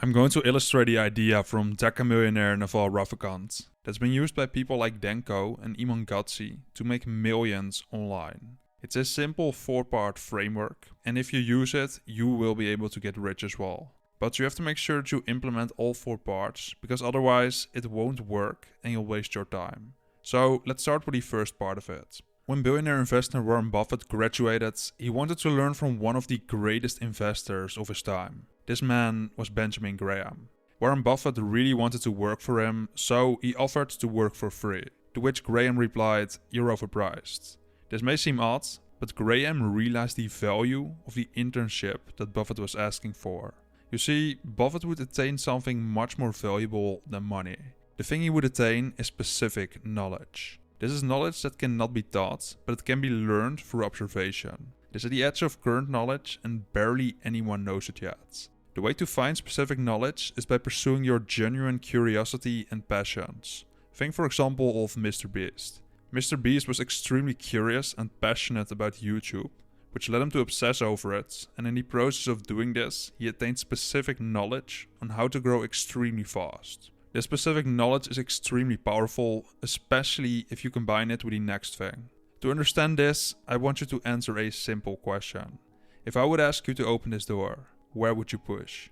I'm going to illustrate the idea from Decamillionaire Naval Ravikant that's been used by people like Denko and Iman Gatsi to make millions online. It's a simple 4-part framework, and if you use it, you will be able to get rich as well. But you have to make sure that you implement all 4 parts, because otherwise it won't work and you'll waste your time. So let's start with the first part of it. When billionaire investor Warren Buffett graduated, he wanted to learn from one of the greatest investors of his time. This man was Benjamin Graham. Warren Buffett really wanted to work for him, so he offered to work for free. To which Graham replied, "You're overpriced." This may seem odd, but Graham realized the value of the internship that Buffett was asking for. You see, Buffett would attain something much more valuable than money. The thing he would attain is specific knowledge. This is knowledge that cannot be taught, but it can be learned through observation. It is at the edge of current knowledge and barely anyone knows it yet. The way to find specific knowledge is by pursuing your genuine curiosity and passions. Think for example of Mr. Beast. Mr. Beast was extremely curious and passionate about YouTube, which led him to obsess over it, and in the process of doing this, he attained specific knowledge on how to grow extremely fast. This specific knowledge is extremely powerful, especially if you combine it with the next thing. To understand this, I want you to answer a simple question. If I would ask you to open this door, where would you push?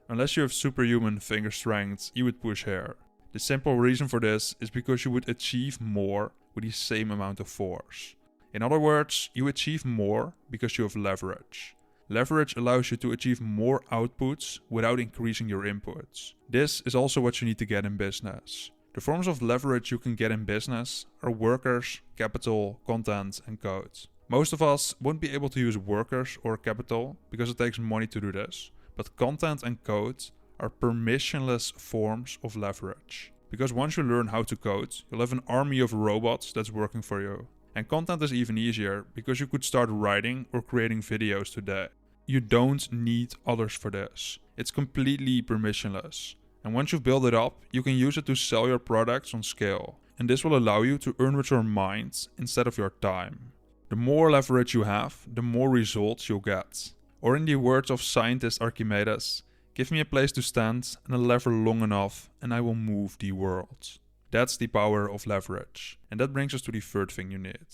Unless you have superhuman finger strength, you would push here. The simple reason for this is because you would achieve more with the same amount of force. In other words, you achieve more because you have leverage. Leverage allows you to achieve more outputs without increasing your inputs. This is also what you need to get in business. The forms of leverage you can get in business are workers, capital, content, and code. Most of us won't be able to use workers or capital because it takes money to do this, but content and code are permissionless forms of leverage. Because once you learn how to code, you'll have an army of robots that's working for you. And content is even easier because you could start writing or creating videos today. You don't need others for this. It's completely permissionless. And once you've built it up, you can use it to sell your products on scale. And this will allow you to earn with your mind instead of your time. The more leverage you have, the more results you'll get. Or in the words of scientist Archimedes, give me a place to stand and a lever long enough and I will move the world. That's the power of leverage. And that brings us to the third thing you need.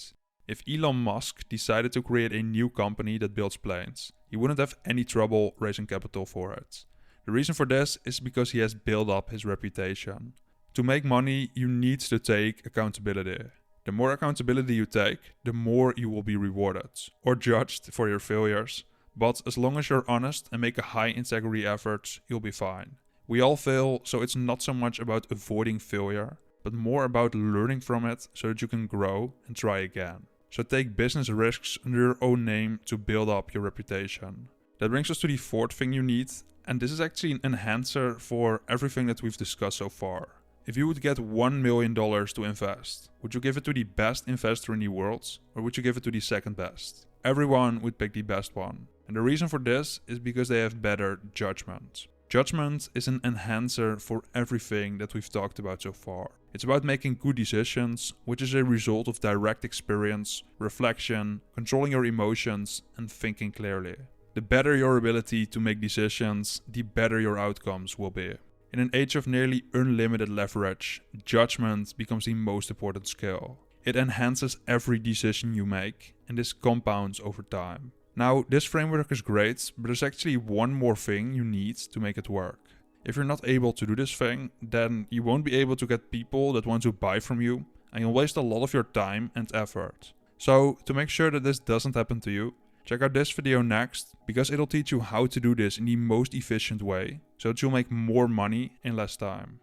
If Elon Musk decided to create a new company that builds planes, he wouldn't have any trouble raising capital for it. The reason for this is because he has built up his reputation. To make money, you need to take accountability. The more accountability you take, the more you will be rewarded or judged for your failures. But as long as you're honest and make a high integrity effort, you'll be fine. We all fail, so it's not so much about avoiding failure, but more about learning from it so that you can grow and try again. So take business risks under your own name to build up your reputation. That brings us to the fourth thing you need, and this is actually an enhancer for everything that we've discussed so far. If you would get $1 million to invest, would you give it to the best investor in the world, or would you give it to the second best? Everyone would pick the best one. And the reason for this is because they have better judgment. Judgment is an enhancer for everything that we've talked about so far. It's about making good decisions, which is a result of direct experience, reflection, controlling your emotions, and thinking clearly. The better your ability to make decisions, the better your outcomes will be. In an age of nearly unlimited leverage, judgment becomes the most important skill. It enhances every decision you make, and this compounds over time. Now, this framework is great, but there's actually one more thing you need to make it work. If you're not able to do this thing, then you won't be able to get people that want to buy from you, and you'll waste a lot of your time and effort. So, to make sure that this doesn't happen to you, check out this video next, because it'll teach you how to do this in the most efficient way, so that you'll make more money in less time.